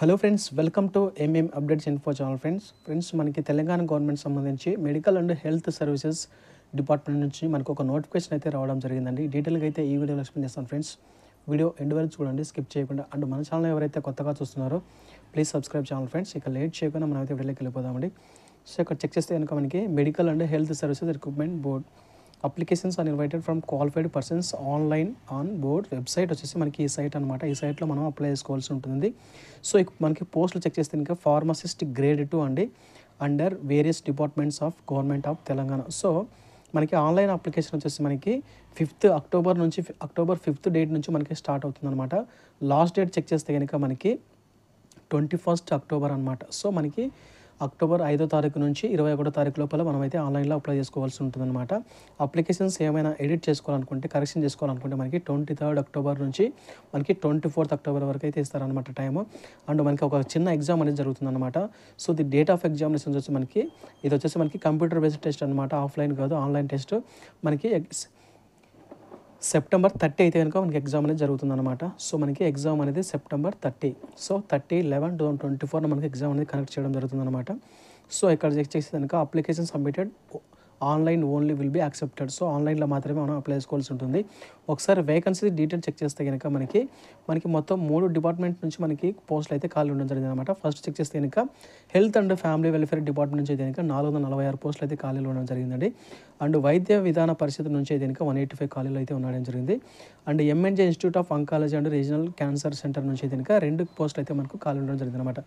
Hello friends, welcome to updates info channel. Friends మనకి Telangana government సంబంధించి medical and health services department నుంచి మనకు ఒక నోటిఫికేషన్ అయితే రావడం జరిగిందండి. డీటెయిల్గా అయితే ఈ వీడియోలో ఎక్స్ప్లెయిన్ చేస్తాను ఫ్రెండ్స్. వీడియో ఎండ్ వరకు చూడండి, స్కిప్ చేయకుండా. అండ్ మన ఛానల్ ఎవరైతే కొత్తగా చూస్తున్నారో ప్లీజ్ సబ్స్క్రైబ్ ఛానల్ ఫ్రెండ్స్. ఇక లేట్ చేయకుండా మనం అయితే వీడియోలోకి వెళ్ళిపోదామండి. సో ఇక్కడ చెక్ చేస్తే కనుక మనకి medical and health services recruitment board applications are invited from qualified persons online on board website వచ్చేసి మనకి ఈ సైట్ అనమాట. ఈ సైట్లో మనం అప్లై చేసుకోవాల్సి ఉంటుంది. సో మనకి పోస్టులు చెక్ చేస్తే ఇంకా ఫార్మసిస్ట్ గ్రేడ్ 2 అండి, under various departments of government of Telangana. So మనకి ఆన్లైన్ అప్లికేషన్ వచ్చేసి మనకి అక్టోబర్ 5th డేట్ నుంచి మనకి స్టార్ట్ అవుతుంది అనమాట. లాస్ట్ డేట్ చెక్ చేస్తే కనుక మనకి 21 అక్టోబర్ అనమాట. సో మనకి అక్టోబర్ 5వ తారీఖు నుంచి 21వ తారీఖు లోపల మనమైతే ఆన్లైన్లో అప్లై చేసుకోవాల్సి ఉంటుందన్నమాట. అప్లికేషన్స్ ఏమైనా ఎడిట్ చేసుకోవాలనుకుంటే, కరెక్షన్ చేసుకోవాలనుకుంటే మనకి 23rd అక్టోబర్ నుంచి మనకి 24th అక్టోబర్ వరకు అయితే ఇస్తారనమాట టైము. అండ్ మనకి ఒక చిన్న ఎగ్జామ్ అనేది జరుగుతుందన్నమాట. So the date of examinations వచ్చి ఇది వచ్చేసి మనకి కంప్యూటర్ బేస్డ్ టెస్ట్ అనమాట. ఆఫ్లైన్ కాదు, ఆన్లైన్ టెస్ట్. మనకి సెప్టెంబర్ 30 అయితే కనుక మనకి ఎగ్జామ్ అనేది జరుగుతుందన్నమాట. సో మనకి ఎగ్జామ్ అనేది సెప్టెంబర్ 30. సో 30/11/2024 మనకి ఎగ్జామ్ అనేది కనెక్ట్ చేయడం జరుగుతుందన్నమాట. సో ఇక్కడ చెక్ చేసి కనుక application submitted online only will be accepted. So ఆన్లైన్లో మాత్రమే మనం అప్లై చేసుకోవాల్సి ఉంటుంది. ఒకసారి వేకెన్సీ డీటెయిల్ చెక్ చేస్తే కనుక మనకి మొత్తం 3 డిపార్ట్మెంట్ నుంచి మనకి పోస్టులు అయితే ఖాళీ ఉండడం జరిగింది అనమాట. ఫస్ట్ చెక్ చేస్తే కనుక health and family welfare department నుంచి అయితే కనుక 446 పోస్టులు అయితే ఖాళీలు ఉండడం జరిగిందండి. అండ్ వైద్య విధాన పరిషత్ నుంచి అయితే కనుక 185 ఖాళీలు అయితే ఉండడం జరిగింది. And MNJ institute of oncology and regional cancer centre నుంచి అయితే కనుక 2 పోస్టులు అయితే మనకు ఖాళీ ఉండడం జరిగింది అనమాట.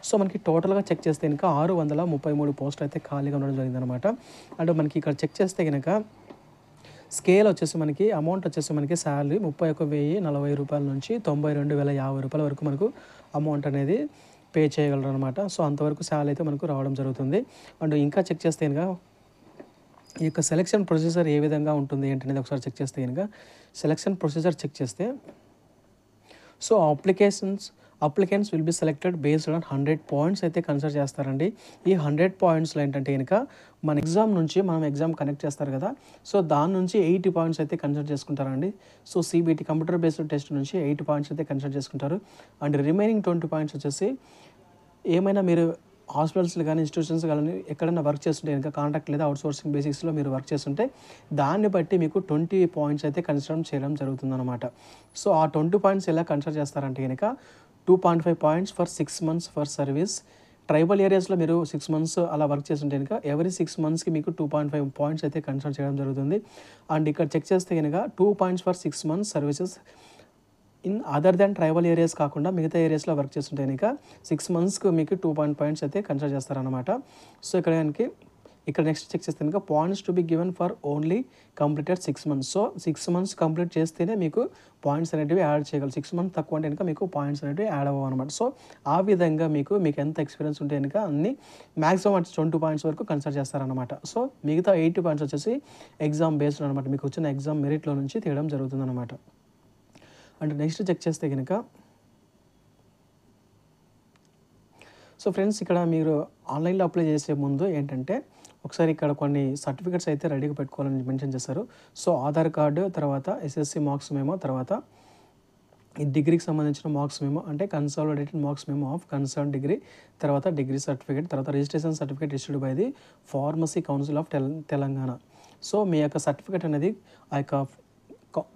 సో మనకి టోటల్గా చెక్ చేస్తే కనుక 633 పోస్టులు అయితే ఖాళీగా ఉండడం జరిగింది అనమాట. అండ్ మనకి ఇక్కడ చెక్ చేస్తే కనుక స్కేల్ వచ్చేసి మనకి అమౌంట్ వచ్చేసి మనకి శాలరీ 31,040 రూపాయల నుంచి 92,050 రూపాయల వరకు మనకు అమౌంట్ అనేది పే చేయగలరు అనమాట. సో అంతవరకు శాలరీ అయితే మనకు రావడం జరుగుతుంది. అండ్ ఇంకా చెక్ చేస్తే కనుక ఈ యొక్క సెలక్షన్ ప్రొసీజర్ ఏ విధంగా ఉంటుంది ఏంటనేది ఒకసారి చెక్ చేస్తే కనుక సెలక్షన్ ప్రొసీజర్ చెక్ చేస్తే so applicants will be selected based on 100 points అయితే కన్సిడర్ చేస్తారండి. ఈ 100 పాయింట్స్లో ఏంటంటే కనుక మన ఎగ్జామ్ నుంచి మనం ఎగ్జామ్ కనెక్ట్ చేస్తారు కదా, సో దాని నుంచి 80 పాయింట్స్ అయితే కన్సిడర్ చేసుకుంటారండి. So CBT computer based test నుంచి 8 పాయింట్స్ అయితే కన్సిడర్ చేసుకుంటారు. అండ్ రిమైనింగ్ 20 పాయింట్స్ వచ్చేసి ఏమైనా మీరు హాస్పిటల్స్లో కానీ ఇన్స్టిట్యూషన్స్ కానీ ఎక్కడైనా వర్క్ చేస్తుంటే కనుక కాంట్రాక్ట్ లేదా అవుట్సోర్సింగ్ బేసిక్స్లో మీరు వర్క్ చేస్తుంటే దాన్ని బట్టి మీకు 20 పాయింట్స్ అయితే కన్సిడర్ చేయడం జరుగుతుందన్నమాట. సో ఆ 20 పాయింట్స్ ఎలా కన్సిడర్ చేస్తారంటే కనుక 2.5 points for 6 months for service. Tribal ఏరియాస్లో మీరు 6 months అలా వర్క్ చేస్తుంటే కనుక ఎవ్రీ 6 monthsకి మీకు 2.5 పాయింట్స్ అయితే కన్సిడర్ చేయడం జరుగుతుంది. అండ్ ఇక్కడ చెక్ చేస్తే కనుక 2 points for 6 months services in other than tribal areas కాకుండా మిగతా ఏరియాస్లో వర్క్ చేస్తుంటే కనుక 6 monthsకి మీకు 2 పాయింట్స్ అయితే కన్సిడర్ చేస్తారనమాట. సో ఇక్కడ నెక్స్ట్ చెక్ చేస్తే కనుక points to be given for only completed 6 months. So 6 months complete చేస్తేనే మీకు పాయింట్స్ అనేటివి యాడ్ చేయగలరు. 6 months తక్కువ అంటే కనుక మీకు పాయింట్స్ అనేటివి యాడ్ అవ్వవు అనమాట. సో ఆ విధంగా మీకు ఎంత ఎక్స్పీరియన్స్ ఉంటే కనుక అన్ని మ్యాక్సిమం 20 పాయింట్స్ వరకు కన్సిడర్ చేస్తారనమాట. సో మిగతా 80 పాయింట్స్ వచ్చేసి ఎగ్జామ్ బేస్డ్ అనమాట. మీకు వచ్చిన ఎగ్జామ్ మెరిట్లో నుంచి తీయడం జరుగుతుందన్నమాట. అండ్ నెక్స్ట్ చెక్ చేస్తే కనుక సో ఫ్రెండ్స్ ఇక్కడ మీరు ఆన్లైన్లో అప్లై చేసే ముందు ఏంటంటే ఒకసారి ఇక్కడ కొన్ని సర్టిఫికెట్స్ అయితే రెడీగా పెట్టుకోవాలని మెన్షన్ చేశారు. సో ఆధార్ కార్డు, తర్వాత ఎస్ఎస్సి మార్క్స్ మేమో, తర్వాత ఈ డిగ్రీకి సంబంధించిన మార్క్స్ మేమో అంటే consolidated marks memo of concern degree, తర్వాత డిగ్రీ సర్టిఫికేట్, తర్వాత registration certificate issued by the pharmacy council of Telangana. So మీ యొక్క సర్టిఫికేట్ అనేది ఆ యొక్క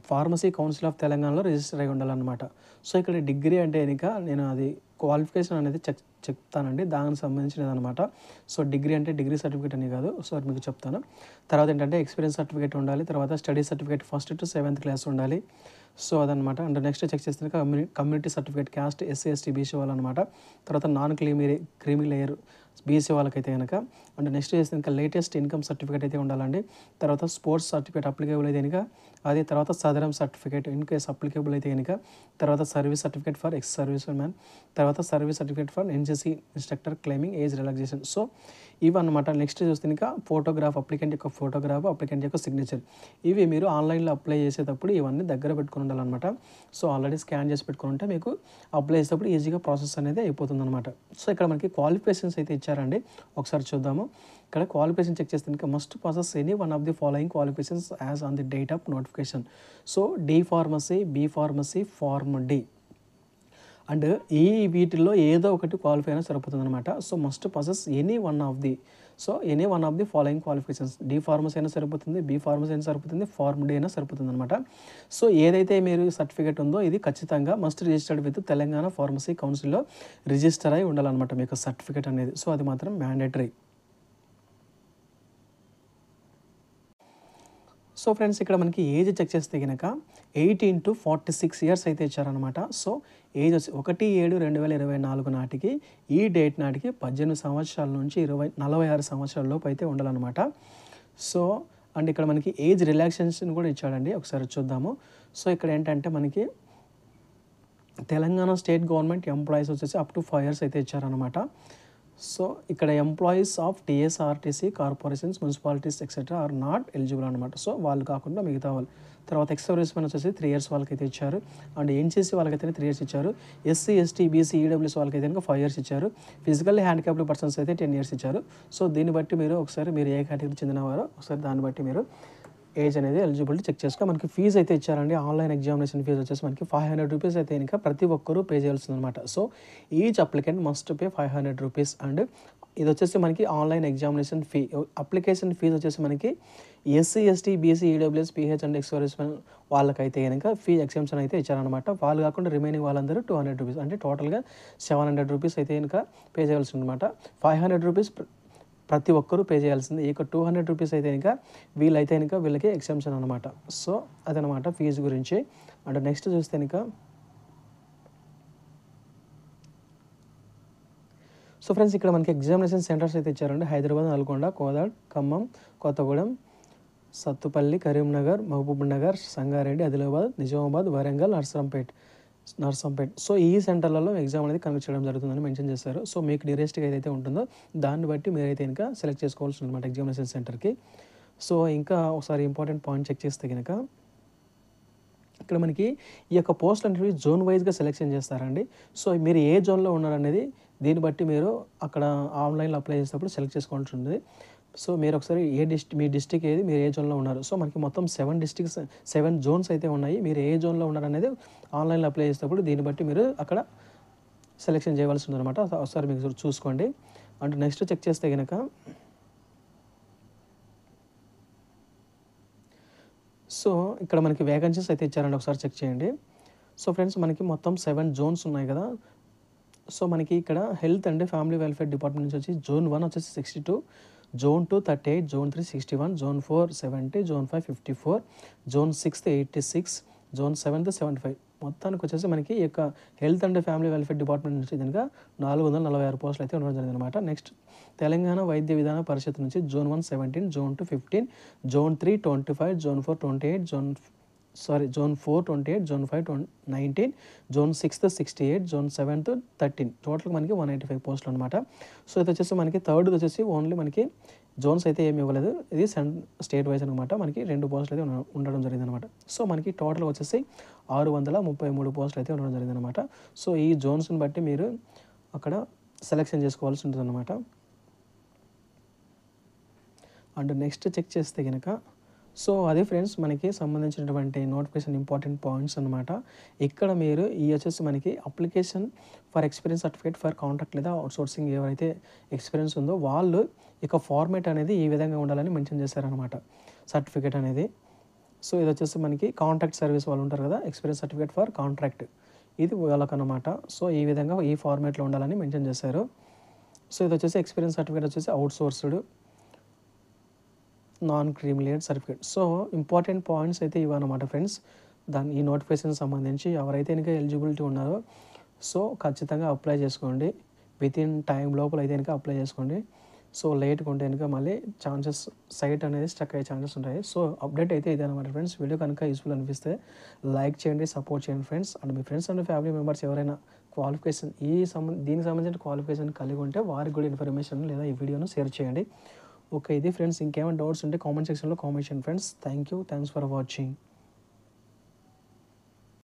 ఫార్మసీ కౌన్సిల్ ఆఫ్ తెలంగాణలో రిజిస్టర్ అయి ఉండాలన్నమాట. సో ఇక్కడ డిగ్రీ అంటే కనుక నేను అది క్వాలిఫికేషన్ అనేది చెప్తానండి, దానికి సంబంధించినది అనమాట. సో డిగ్రీ అంటే డిగ్రీ సర్టిఫికేట్ అని కాదు, సో అది మీకు చెప్తాను. తర్వాత ఏంటంటే ఎక్స్పీరియన్స్ సర్టిఫికేట్ ఉండాలి, తర్వాత study certificate 1st to 7th class ఉండాలి. సో అదనమాట. అండ్ నెక్స్ట్ చెక్ చేస్తే community certificate caste SC ST BC వాళ్ళు అనమాట. తర్వాత నాన్ క్రీమీ లేయర్ బీసీ వాళ్ళకైతే కనుక. అండ్ నెక్స్ట్ చేస్తే ఇంకా లేటెస్ట్ ఇన్కమ్ సర్టిఫికేట్ అయితే ఉండాలండి. తర్వాత స్పోర్ట్స్ సర్టిఫికేట్ అప్లికేబుల్ అయితే కనుక అది, తర్వాత Sadaram certificate in case applicable అయితే కనుక, తర్వాత service certificate for ex service man, తర్వాత service certificate for NCC instructor claiming age relaxation. So ఇవన్నమాట. నెక్స్ట్ చూస్తే ఇంకా ఫోటోగ్రాఫ్, అప్లికెంట్ యొక్క ఫోటోగ్రాఫ్, అప్లికెంట్ యొక్క సిగ్నేచర్. ఇవి మీరు ఆన్లైన్లో అప్లై చేసేటప్పుడు ఇవన్నీ దగ్గర పెట్టుకుని ఉండాలన్నమాట. సో ఆల్రెడీ స్కాన్ చేసి పెట్టుకుని ఉంటే మీకు అప్లై చేసేటప్పుడు ఈజీగా ప్రాసెస్ అనేది అయిపోతుంది అనమాట. సో ఇక్కడ మనకి క్వాలిఫికేషన్స్ అయితే ఇచ్చారండి, ఒకసారి చూద్దాము. ఇక్కడ క్వాలిఫికేషన్ చెక్ చేస్తే ఇంకా must possess any one of the following qualifications as on the date of notification. So D pharmacy, B pharmacy, pharm D. And ఈ వీటిల్లో ఏదో ఒకటి క్వాలిఫై అయినా సరిపోతుంది అనమాట. So must possess any one of the following qualifications. D pharmacy అయినా సరిపోతుంది, B pharmacy అయినా సరిపోతుంది, ఫార్మ్ డి అయినా సరిపోతుంది అనమాట. సో ఏదైతే మీరు సర్టిఫికేట్ ఉందో ఇది ఖచ్చితంగా must registered with Telangana pharmacy కౌన్సిల్లో రిజిస్టర్ అయి ఉండాలన్నమాట మీకు సర్టిఫికేట్ అనేది. సో అది మాత్రం మ్యాండేటరీ. సో ఫ్రెండ్స్ ఇక్కడ మనకి ఏజ్ చెక్ చేస్తే కనుక 18 to 46 ఇయర్స్ అయితే ఇచ్చారనమాట. సో ఏజ్ వచ్చి 1/7/2024 నాటికి ఈ డేట్ నాటికి 18 సంవత్సరాల నుంచి 46 సంవత్సరాల లోపు అయితే ఉండాలన్నమాట. సో అండ్ ఇక్కడ మనకి ఏజ్ రిలాక్సేషన్ కూడా ఇచ్చాడండి, ఒకసారి చూద్దాము. సో ఇక్కడ ఏంటంటే మనకి తెలంగాణ స్టేట్ గవర్నమెంట్ ఎంప్లాయీస్ వచ్చేసి అప్ టు 5 years అయితే ఇచ్చారనమాట. సో ఇక్కడ employees of TSRTC corporations municipalities etcetera are not eligible అనమాట. సో వాళ్ళు కాకుండా మిగతా వాళ్ళు. తర్వాత ఎక్స్ సర్వీస్ మెన్ వచ్చేసి 3 years వాళ్ళకైతే ఇచ్చారు. అండ్ ఎన్సీసీ వాళ్ళకైతే 3 years ఇచ్చారు. ఎస్సీ ఎస్టీ బీసీ ఈడబ్ల్యూఎస్ వాళ్ళకైతే కనుక 5 years ఇచ్చారు. ఫిజికల్లీ హ్యాండిక్యాప్డ్ పర్సన్స్ అయితే 10 years ఇచ్చారు. సో దీన్ని బట్టి మీరు ఒకసారి మీరు ఏ కేటగిరీ చెందినవారో ఒకసారి దాన్ని బట్టి మీరు ఏజ్ అనేది ఎలిజిబిలిటీ చెక్ చేసుకో. మనకి ఫీజు అయితే ఇచ్చారండి. ఆన్లైన్ ఎగ్జామినేషన్ ఫీజు వచ్చేసి మనకి 500 రూపీస్ అయితే ఇంకా ప్రతి ఒక్కరూ పే చేయాల్సింది అనమాట. So each applicant must pay 500 rupees. And ఇది వచ్చేసి మనకి online examination fee. Application fees వచ్చేసి మనకి SC ST BC EWS PH and ex servicemen వాళ్ళకైతే కనుక ఫీ ఎగ్జామ్షన్ అయితే ఇచ్చారనమాట. వాళ్ళు కాకుండా రిమైనింగ్ వాళ్ళందరూ 200 రూపీస్ అంటే టోటల్గా 700 రూపీస్ అయితే కనుక పే చేయాల్సి అనమాట. 500 రూపీస్ ప్రతి ఒక్కరూ పే చేయాల్సింది. ఇక 200 రూపీస్ అయితే కనుక వీళ్ళైతే కనుక వీళ్ళకి ఎగ్జామ్షన్ అనమాట. సో అదనమాట ఫీజు గురించి. అండ్ నెక్స్ట్ చూస్తే కనుక సో ఫ్రెండ్స్ ఇక్కడ మనకి ఎగ్జామినేషన్ సెంటర్స్ అయితే ఇచ్చారండి. హైదరాబాద్, నల్గొండ, కోదాడ్, ఖమ్మం, కొత్తగూడెం, సత్తుపల్లి, కరీంనగర్, మహబూబ్ నగర్, సంగారెడ్డి, ఆదిలాబాద్, నిజామాబాద్, వరంగల్, నర్సంపేట్. సో ఈ సెంటర్లలో ఎగ్జామ్ అనేది కండక్ట్ చేయడం జరుగుతుందని మెన్షన్ చేశారు. సో మీకు నియరెస్ట్గా ఏదైతే ఉంటుందో దాన్ని బట్టి మీరైతే ఇంకా సెలెక్ట్ చేసుకోవాల్సి ఉందన్నమాట ఎగ్జామినేషన్ సెంటర్కి. సో ఇంకా ఒకసారి ఇంపార్టెంట్ పాయింట్ చెక్ చేస్తే కనుక ఇక్కడ మనకి ఈ యొక్క పోస్ట్ అనేవి జోన్ వైజ్గా సెలెక్షన్ చేస్తారండి. సో మీరు ఏ జోన్లో ఉన్నారనేది దీన్ని బట్టి మీరు అక్కడ ఆన్లైన్లో అప్లై చేసేటప్పుడు సెలెక్ట్ చేసుకోవాల్సి ఉంటుంది. సో మీరు ఒకసారి మీ డిస్టిక్ ఏది, మీరు ఏ జోన్లో ఉన్నారు. సో మనకి మొత్తం 7 జోన్స్ అయితే ఉన్నాయి. మీరు ఏ జోన్లో ఉన్నారనేది ఆన్లైన్లో అప్లై చేసేటప్పుడు దీన్ని బట్టి మీరు అక్కడ సెలెక్షన్ చేయవలసి ఉందన్నమాట. ఒకసారి మీకు చూసుకోండి. అండ్ నెక్స్ట్ చెక్ చేస్తే కనుక సో ఇక్కడ మనకి వేకెన్సీస్ అయితే ఇచ్చారండి, ఒకసారి చెక్ చేయండి. సో ఫ్రెండ్స్ మనకి మొత్తం 7 జోన్స్ ఉన్నాయి కదా. సో మనకి ఇక్కడ health and family welfare department నుంచి వచ్చి జోన్ 1 వచ్చేసి 62, zone 2 38, zone 3 61, zone 4 70, zone 5 54, zone 6 86, zone 7 75. మొత్తానికి వచ్చేసి మనకి ఈ యొక్క health and family welfare department నుంచి కనుక 446 పోస్టులు అయితే ఉండడం జరిగింది అనమాట. నెక్స్ట్ తెలంగాణ వైద్య విధాన పరిషత్ నుంచి zone 1 17, zone 2 15, zone 3 25, zone 4 28, zone 4 28, zone 5 19, zone 6 68, zone 7 13. Total మనకి 185 పోస్టులు అనమాట. సో ఇది వచ్చేసి మనకి థర్డ్ వచ్చేసి ఓన్లీ మనకి జోన్స్ అయితే ఏమి ఇవ్వలేదు. ఇది స్టేట్ వైజ్ అనమాట. మనకి 2 పోస్టులు అయితే ఉండడం జరిగింది అనమాట. సో మనకి టోటల్ వచ్చేసి 633 పోస్టులు అయితే ఉండడం జరిగింది అనమాట. సో ఈ జోన్స్ని బట్టి మీరు అక్కడ సెలెక్షన్ చేసుకోవాల్సి ఉంటుంది అనమాట. అండ్ నెక్స్ట్ చెక్ చేస్తే కనుక సో అదే ఫ్రెండ్స్ మనకి సంబంధించినటువంటి నోటిఫికేషన్ ఇంపార్టెంట్ పాయింట్స్ అనమాట. ఇక్కడ మీరు ఈ వచ్చేసి మనకి application for experience certificate for contract లేదా అవుట్సోర్సింగ్ ఎవరైతే ఎక్స్పీరియన్స్ ఉందో వాళ్ళు ఇక ఫార్మేట్ అనేది ఈ విధంగా ఉండాలని మెన్షన్ చేశారనమాట సర్టిఫికేట్ అనేది. సో ఇది వచ్చేసి మనకి కాంట్రాక్ట్ సర్వీస్ వాళ్ళు ఉంటారు కదా, ఎక్స్పీరియన్స్ సర్టిఫికేట్ ఫర్ కాంట్రాక్ట్, ఇది వాళ్ళకన్నమాట. సో ఈ విధంగా ఈ ఫార్మేట్లో ఉండాలని మెన్షన్ చేశారు. సో ఇది వచ్చేసి ఎక్స్పీరియన్స్ సర్టిఫికేట్ వచ్చేసి outsourced non creamy layer certificate. So important points అయితే ఇవన్నమాట ఫ్రెండ్స్. ఈ నోటిఫికేషన్ సంబంధించి ఎవరైతే ఇంకా ఎలిజిబిలిటీ ఉన్నారో సో ఖచ్చితంగా అప్లై చేసుకోండి. వితిన్ టైం లోపల అయితే కనుక అప్లై చేసుకోండి. సో లేట్గా ఉంటే కనుక మళ్ళీ సైట్ అనేది స్టక్ అయ్యే ఛాన్సెస్ ఉంటాయి. సో అప్డేట్ అయితే ఇదే అనమాట ఫ్రెండ్స్. వీడియో కనుక యూస్ఫుల్ అనిపిస్తే లైక్ చేయండి, సపోర్ట్ చేయండి friends. And me friends and family members ఎవరైనా క్వాలిఫికేషన్ దీనికి సంబంధించిన క్వాలిఫికేషన్ కలిగి ఉంటే వారికి కూడా ఇన్ఫర్మేషన్ లేదా ఈ వీడియోను షేర్ చేయండి. ఓకే ఇది ఫ్రెండ్స్. ఇంకేమైనా డౌట్స్ ఉంటే కామెంట్ సెక్షన్లో కామెంట్ చేయండి ఫ్రెండ్స్. Thanks for watching.